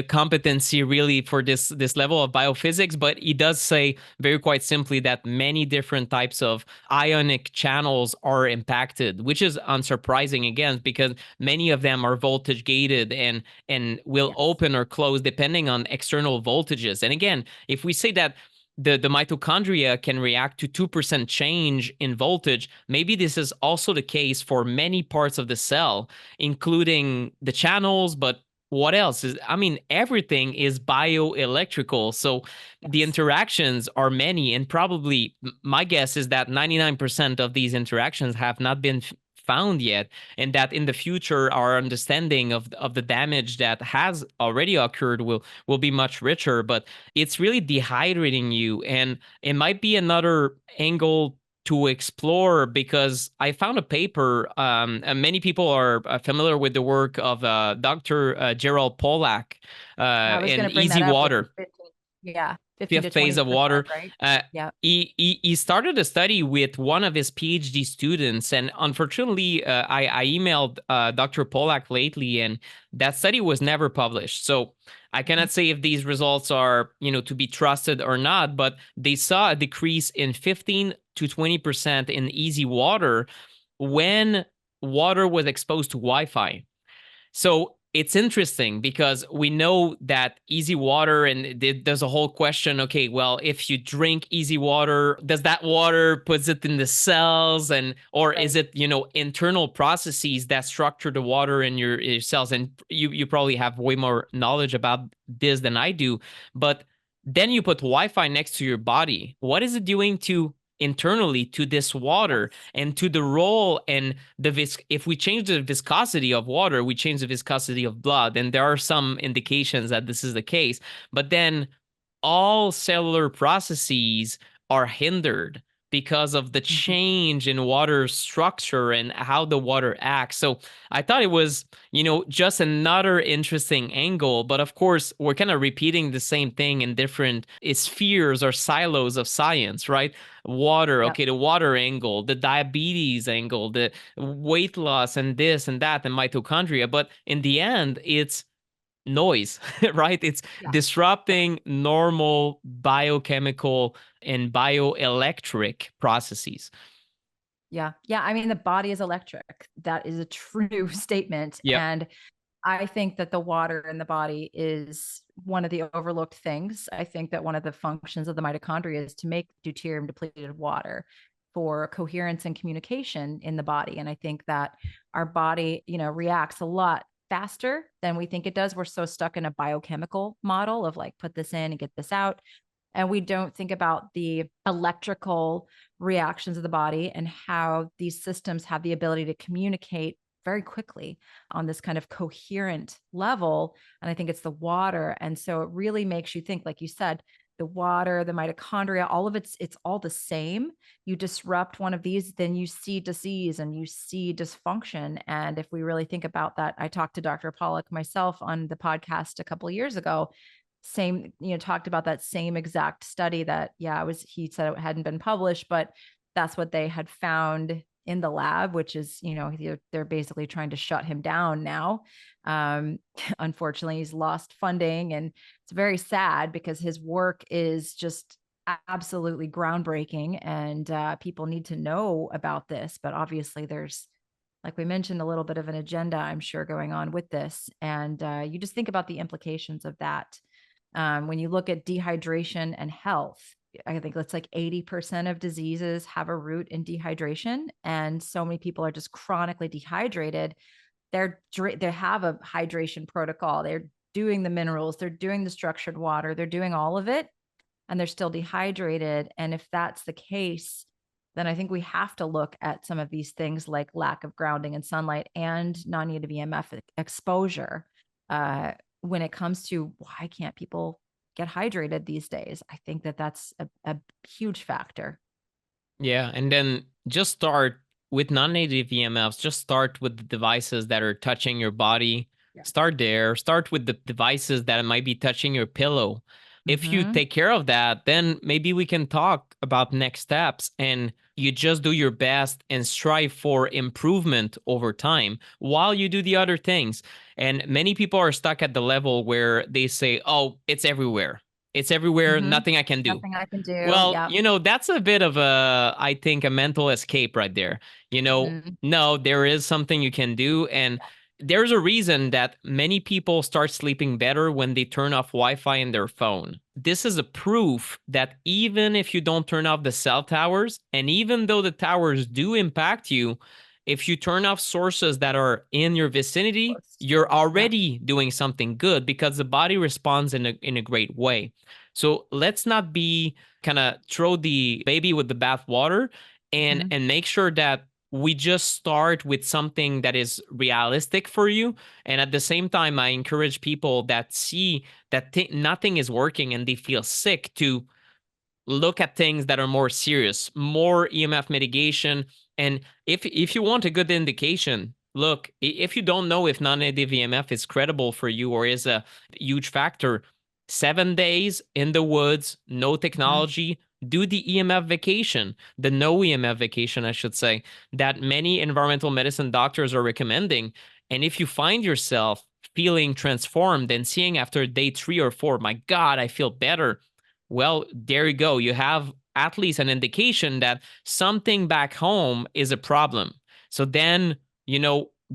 competency really for this level of biophysics, but he does say very quite simply that many different types of ionic channels are impacted, which is unsurprising again, because many of them are voltage gated and will Yes. open or close depending on external voltages. And again, if we say that the mitochondria can react to 2% change in voltage, maybe this is also the case for many parts of the cell, including the channels, but what else is, I mean, everything is bioelectrical. So the Yes. interactions are many, and probably my guess is that 99% of these interactions have not been found yet, and that in the future our understanding of the damage that has already occurred will be much richer. But it's really dehydrating you, and it might be another angle to explore, because I found a paper. And many people are familiar with the work of Dr. Gerald Pollack I was in going to bring Easy that up with the Water, 15, yeah, 15 fifth to phase of 20%, water. right? Uh, Yeah. he started a study with one of his PhD students, and unfortunately, I emailed Dr. Pollack lately, and that study was never published. So I Mhm. cannot say if these results are, to be trusted or not, but they saw a decrease in 15 to 20% in easy water when water was exposed to Wi-Fi. So it's interesting because we know that easy water, and there's a whole question. Okay, well, if you drink easy water, does that water puts it in the cells, and or is Right. it internal processes that structure the water in your cells? And you probably have way more knowledge about this than I do. But then you put Wi-Fi next to your body. What is it doing to internally to this water Yes. and to the role and if we change the viscosity of water, we change the viscosity of blood. And there are some indications that this is the case. But then all cellular processes are hindered because of the Mhm. change in water structure and how the water acts. So I thought it was, just another interesting angle. But of course, we're kind of repeating the same thing in different spheres or silos of science, right? Water, Yep. okay, the water angle, the diabetes angle, the weight loss, and this and that, and mitochondria. But in the end, it's noise, right? It's Yeah. disrupting normal biochemical and bioelectric processes. Yeah. Yeah. I mean, the body is electric. That is a true statement. Yep. And I think that the water in the body is one of the overlooked things. I think that one of the functions of the mitochondria is to make deuterium depleted water for coherence and communication in the body. And I think that our body, reacts a lot faster than we think it does. We're so stuck in a biochemical model of like, put this in and get this out. And we don't think about the electrical reactions of the body and how these systems have the ability to communicate very quickly on this kind of coherent level. And I think it's the water. And so it really makes you think, like you said, the water, the mitochondria, all of it's all the same. You disrupt one of these, then you see disease and you see dysfunction. And if we really think about that, I talked to Dr. Pollock myself on the podcast a couple of years ago. Same, talked about that same exact study that, yeah, it was, he said it hadn't been published, but that's what they had found in the lab, which is, they're basically trying to shut him down now. Unfortunately, he's lost funding, and it's very sad because his work is just absolutely groundbreaking, and people need to know about this. But obviously, there's, like we mentioned, a little bit of an agenda, I'm sure, going on with this. And you just think about the implications of that. When you look at dehydration and health, I think it's like 80% of diseases have a root in dehydration. And so many people are just chronically dehydrated. They have a hydration protocol. They're doing the minerals, they're doing the structured water, they're doing all of it, and they're still dehydrated. And if that's the case, then I think we have to look at some of these things like lack of grounding and sunlight and non-native EMF exposure when it comes to why can't people get hydrated these days. I think that that's a huge factor. Yeah, and then just start with non-native EMFs. Just start with the devices that are touching your body. Yeah. Start there. Start with the devices that might be touching your pillow. If you Mm-hmm. take care of that, then maybe we can talk about next steps, and you just do your best and strive for improvement over time while you do the other things. And many people are stuck at the level where they say, "Oh, it's everywhere. It's everywhere. Mm-hmm. Nothing I can do." Nothing I can do. Well, Yeah. that's a bit of I think, a mental escape right there. Mm-hmm. No, there is something you can do. And there's a reason that many people start sleeping better when they turn off Wi-Fi in their phone. This is a proof that even if you don't turn off the cell towers, and even though the towers do impact you, if you turn off sources that are in your vicinity, Close. you're Yeah. already doing something good because the body responds in a great way. So let's not be kind of throw the baby with the bath water, and Mm-hmm. make sure that we just start with something that is realistic for you. And at the same time, I encourage people that see that nothing is working and they feel sick to look at things that are more serious, more EMF mitigation. And if you want a good indication, look, if you don't know if non-native EMF is credible for you or is a huge factor, 7 days in the woods, no Mm-hmm. technology, do the EMF vacation, the no EMF vacation, I should say, that many environmental medicine doctors are recommending. And if you find yourself feeling transformed and seeing after day 3 or 4, my God, I feel better, well, there you go. You have at least an indication that something back home is a problem. So then,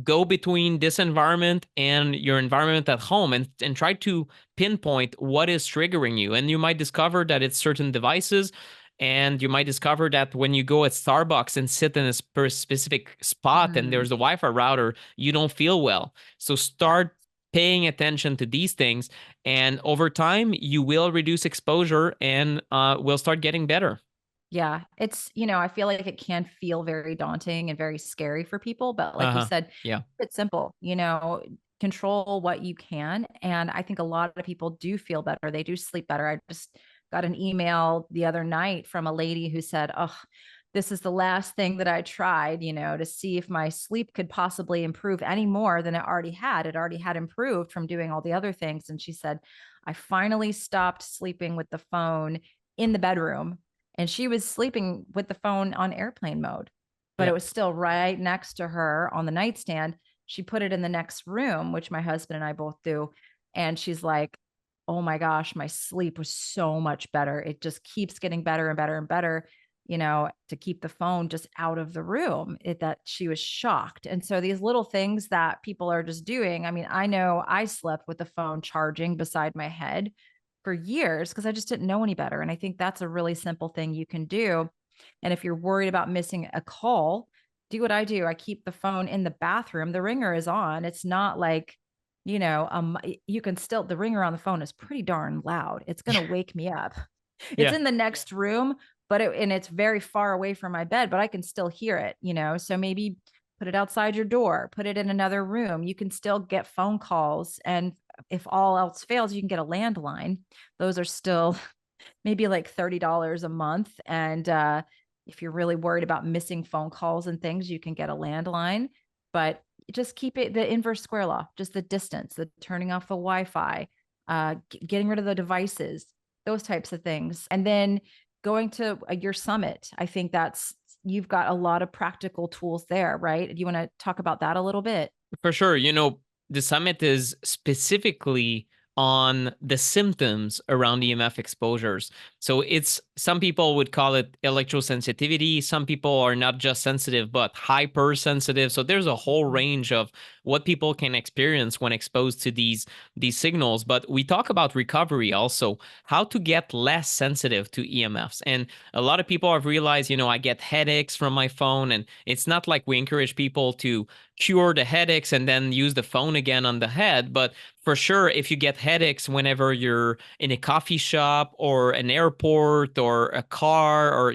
go between this environment and your environment at home, and try to pinpoint what is triggering you. And you might discover that it's certain devices. And you might discover that when you go at Starbucks and sit in a specific spot and Mm-hmm. there's a Wi-Fi router, you don't feel well. So Yeah. start paying attention to these things, and over time you will reduce exposure and will start getting better. Yeah, it's, I feel like it can feel very daunting and very scary for people, but like you Uh-huh. said, Yeah. it's simple, control what you can. And I think a lot of people do feel better. They do sleep better. I just got an email the other night from a lady who said, "Oh, this is the last thing that I tried, to see if my sleep could possibly improve any more than it already had. It already had improved from doing all the other things." And she said, "I finally stopped sleeping with the phone in the bedroom." And she was sleeping with the phone on airplane mode, but it Yeah. was still right next to her on the nightstand. She put it in the next room, which my husband and I both do. And she's like, "Oh my gosh, my sleep was so much better. It just keeps getting better and better and better, to keep the phone just out of the room." That she was shocked. And so these little things that people are just doing. I mean, I know I slept with the phone charging beside my head for years because I just didn't know any better. And I think that's a really simple thing you can do. And if you're worried about missing a call, do what I do. I keep the phone in the bathroom. The ringer is on. It's not like, you can still, the ringer on the phone is pretty darn loud. It's going to wake me up. It's Yeah. in the next room, and it's very far away from my bed, but I can still hear it, So maybe put it outside your door, put it in another room. You can still get phone calls. And if all else fails, you can get a landline. Those are still maybe like $30 a month. And if you're really worried about missing phone calls and things, you can get a landline. But just keep it the inverse square law, just the distance, the turning off the Wi-Fi, getting rid of the devices, those types of things. And then going to your summit. I think you've got a lot of practical tools there, right? Do you want to talk about that a little bit? For sure. The summit is specifically on the symptoms around EMF exposures. So it's some people would call it electrosensitivity. Some people are not just sensitive, but hypersensitive. So there's a whole range of what people can experience when exposed to these signals. But we talk about recovery also, how to get less sensitive to EMFs. And a lot of people have realized, I get headaches from my phone, and it's not like we encourage people to cure the headaches and then use the phone again on the head. But for sure, if you get headaches whenever you're in a coffee shop or an airport or a car, or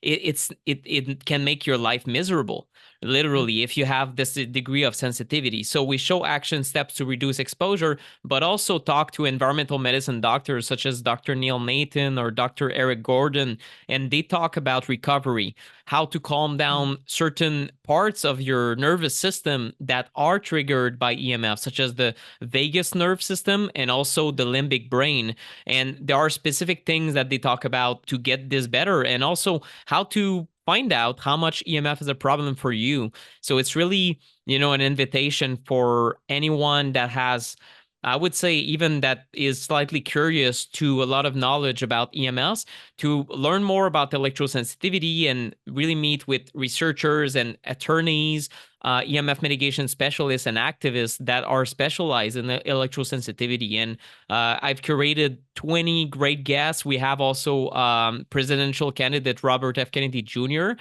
it can make your life miserable, literally, if you have this degree of sensitivity. So we show action steps to reduce exposure, but also talk to environmental medicine doctors such as Dr. Neil Nathan or Dr. Eric Gordon, and they talk about recovery, how to calm down certain parts of your nervous system that are triggered by EMF, such as the vagus nerve system and also the limbic brain. And there are specific things that they talk about to get this better, and also how to find out how much EMF is a problem for you. So it's really, an invitation for anyone that has, I would say, even that is slightly curious to a lot of knowledge about EMS, to learn more about electrosensitivity and really meet with researchers and attorneys, EMF mitigation specialists and activists that are specialized in the electrosensitivity. And I've curated 20 great guests. We have also presidential candidate Robert F. Kennedy Jr.,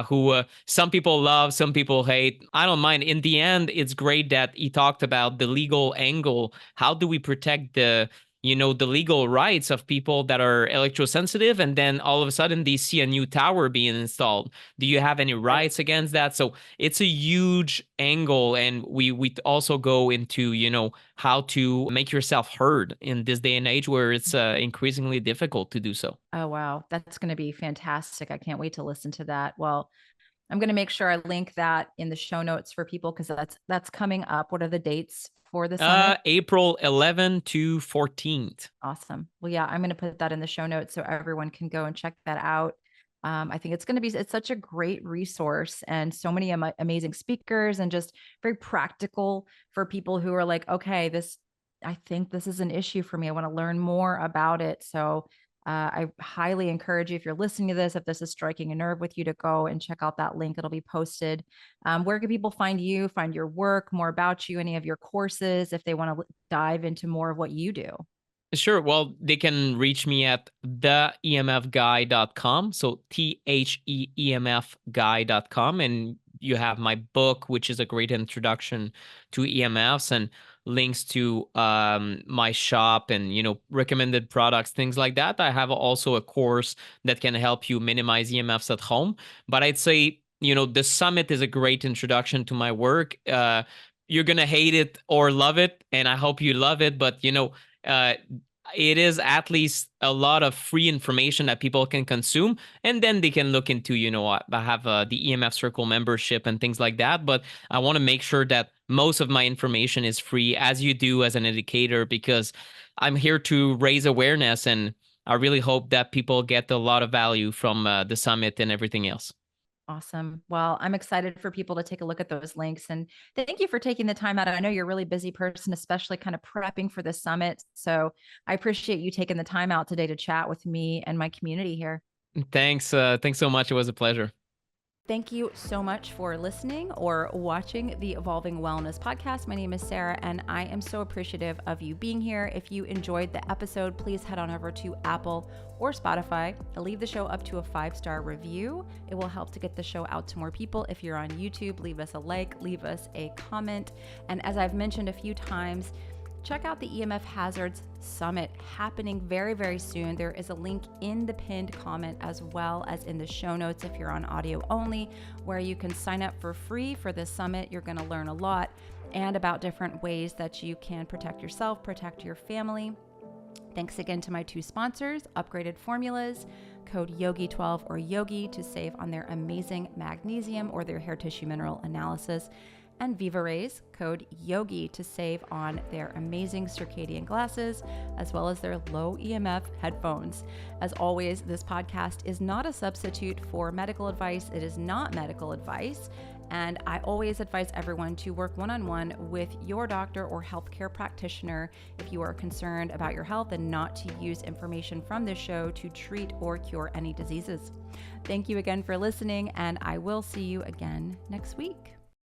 who some people love, some people hate. I don't mind. In the end, it's great that he talked about the legal angle. How do we protect the legal rights of people that are electrosensitive, and then all of a sudden they see a new tower being installed? Do you have any Right. rights against that? So it's a huge angle, and we also go into how to make yourself heard in this day and age where it's increasingly difficult to do so. Oh, wow. That's going to be fantastic. I can't wait to listen to that. Well, I'm going to make sure I link that in the show notes for people because that's coming up. What are the dates for the summit? April 11 to 14th. Awesome. Well, yeah, I'm going to put that in the show notes so everyone can go and check that out. I think it's such a great resource and so many amazing speakers and just very practical for people who are like, okay, I think this is an issue for me. I want to learn more about it. So I highly encourage you, if you're listening to this, if this is striking a nerve with you, to go and check out that link. It'll be posted. Where can people find you, find your work, more about you, any of your courses, if they want to dive into more of what you do? Sure. Well, they can reach me at theemfguy.com. So THEEMFguy.com. And you have my book, which is a great introduction to EMFs. And links to my shop and, recommended products, things like that. I have also a course that can help you minimize EMFs at home. But I'd say, the summit is a great introduction to my work. You're going to hate it or love it, and I hope you love it. But, uh, it is at least a lot of free information that people can consume, and then they can look into, I have the EMF Circle membership and things like that. But I want to make sure that most of my information is free, as you do as an educator, because I'm here to raise awareness, and I really hope that people get a lot of value from the summit and everything else. Awesome. Well, I'm excited for people to take a look at those links. And thank you for taking the time out. I know you're a really busy person, especially kind of prepping for the summit. So I appreciate you taking the time out today to chat with me and my community here. Thanks. Thanks so much. It was a pleasure. Thank you so much for listening or watching the Evolving Wellness podcast. My name is Sarah, and I am so appreciative of you being here. If you enjoyed the episode, please head on over to Apple or Spotify. Leave the show up to a 5-star review. It will help to get the show out to more people. If you're on YouTube, leave us a like, leave us a comment. And as I've mentioned a few times, check out the EMF Hazards Summit happening very, very soon. There is a link in the pinned comment as well as in the show notes if you're on audio only, where you can sign up for free for this summit. You're going to learn a lot and about different ways that you can protect yourself, protect your family. Thanks again to my 2 sponsors, Upgraded Formulas, code YOGI12 or YOGI to save on their amazing magnesium or their hair tissue mineral analysis, and Viva Rays, code YOGI to save on their amazing circadian glasses, as well as their low EMF headphones. As always, this podcast is not a substitute for medical advice. It is not medical advice. And I always advise everyone to work one-on-one with your doctor or healthcare practitioner if you are concerned about your health, and not to use information from this show to treat or cure any diseases. Thank you again for listening, and I will see you again next week.